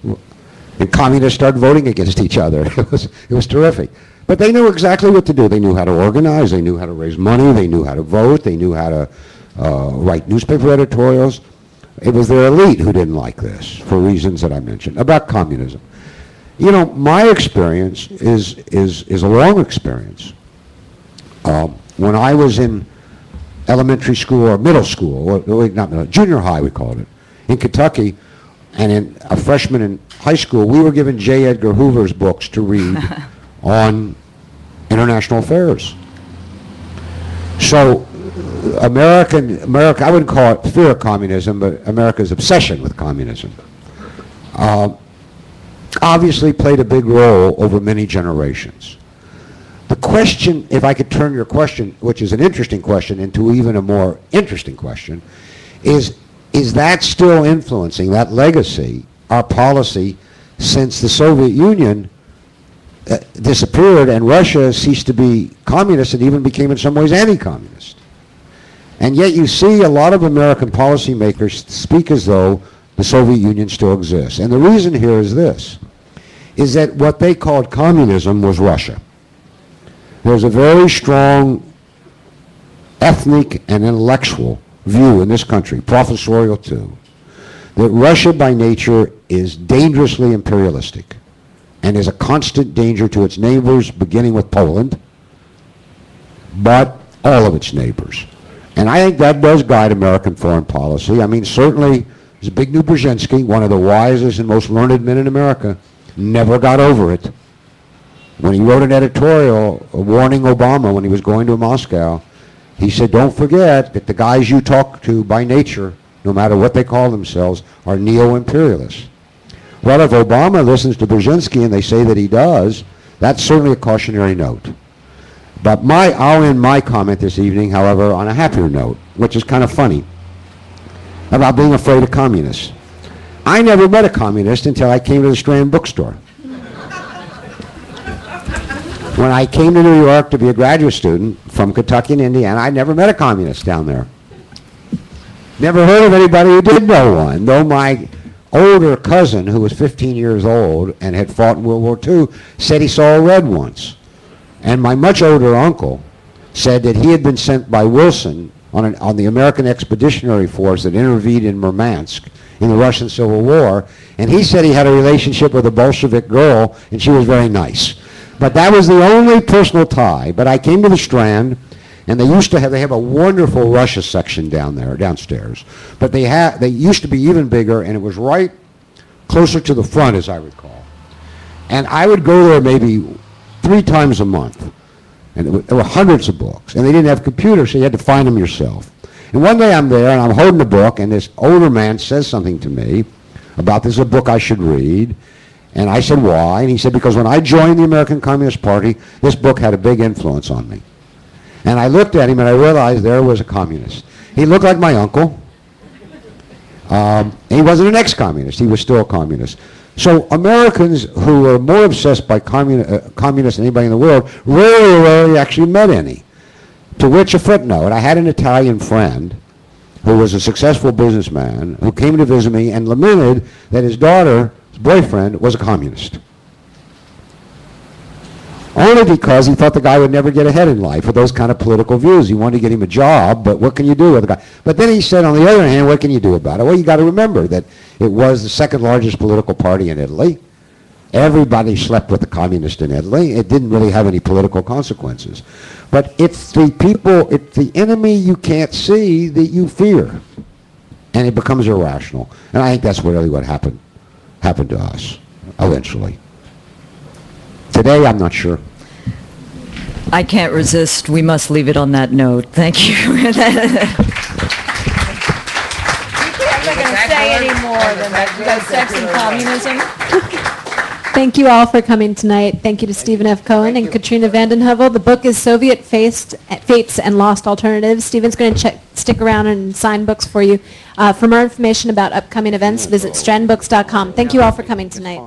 And communists started voting against each other. It was terrific. But they knew exactly what to do. They knew how to organize. They knew how to raise money. They knew how to vote. They knew how to write newspaper editorials. It was their elite who didn't like this for reasons that I mentioned about communism. You know, my experience is a long experience. When I was in elementary school or middle school, or not middle, junior high we called it, in Kentucky, and in a freshman in high school, we were given J. Edgar Hoover's books to read on international affairs. So America, I wouldn't call it fear of communism, but America's obsession with communism obviously played a big role over many generations. The question, if I could turn your question, which is an interesting question, into even a more interesting question, is that still influencing, that legacy, our policy since the Soviet Union disappeared and Russia ceased to be communist and even became in some ways anti-communist? And yet you see a lot of American policymakers speak as though the Soviet Union still exists. And the reason here is this, is that what they called communism was Russia. There's a very strong ethnic and intellectual view in this country, professorial too, that Russia by nature is dangerously imperialistic and is a constant danger to its neighbors, beginning with Poland, but all of its neighbors. And I think that does guide American foreign policy. I mean, certainly, Zbigniew Brzezinski, one of the wisest and most learned men in America, never got over it. When he wrote an editorial warning Obama when he was going to Moscow, he said, don't forget that the guys you talk to by nature, no matter what they call themselves, are neo-imperialists. Well, if Obama listens to Brzezinski, and they say that he does, that's certainly a cautionary note. But I'll end my comment this evening, however, on a happier note, which is kind of funny, about being afraid of communists. I never met a communist until I came to the Strand Book Store. When I came to New York to be a graduate student from Kentucky and Indiana, I never met a communist down there. Never heard of anybody who did know one, though my older cousin, who was 15 years old and had fought in World War II, said he saw a red once. And my much older uncle said that he had been sent by Wilson on the American Expeditionary Force that intervened in Murmansk in the Russian Civil War, and he said he had a relationship with a Bolshevik girl, and she was very nice. But that was the only personal tie. But I came to the Strand, and they have a wonderful Russia section down there, downstairs. But they used to be even bigger, and it was right closer to the front, as I recall. And I would go there maybe 3 times a month. And there were hundreds of books. And they didn't have computers, so you had to find them yourself. And one day I'm there, and I'm holding a book, and this older man says something to me about this is a book I should read. And I said, why? And he said, because when I joined the American Communist Party, this book had a big influence on me. And I looked at him, and I realized there was a communist. He looked like my uncle. He wasn't an ex-communist. He was still a communist. So Americans who are more obsessed by communists than anybody in the world rarely actually met any. To which a footnote, I had an Italian friend who was a successful businessman who came to visit me and lamented that his daughter's boyfriend was a communist. Only because he thought the guy would never get ahead in life with those kind of political views. He wanted to get him a job, but what can you do with a guy? But then he said, on the other hand, what can you do about it? Well, you got to remember that it was the second largest political party in Italy. Everybody slept with the communist in Italy. It didn't really have any political consequences. But it's the enemy you can't see that you fear. And it becomes irrational. And I think that's really what happened to us, eventually. Today, I'm not sure. I can't resist. We must leave it on that note. Thank you. I'm not going to say any more than that. You got sex and communism. Thank you all for coming tonight. Thank you to Stephen F. Cohen and Katrina vanden Heuvel. The book is Soviet Fates and Lost Alternatives. Stephen's going to stick around and sign books for you. For more information about upcoming events, visit strandbooks.com. Thank you all for coming tonight.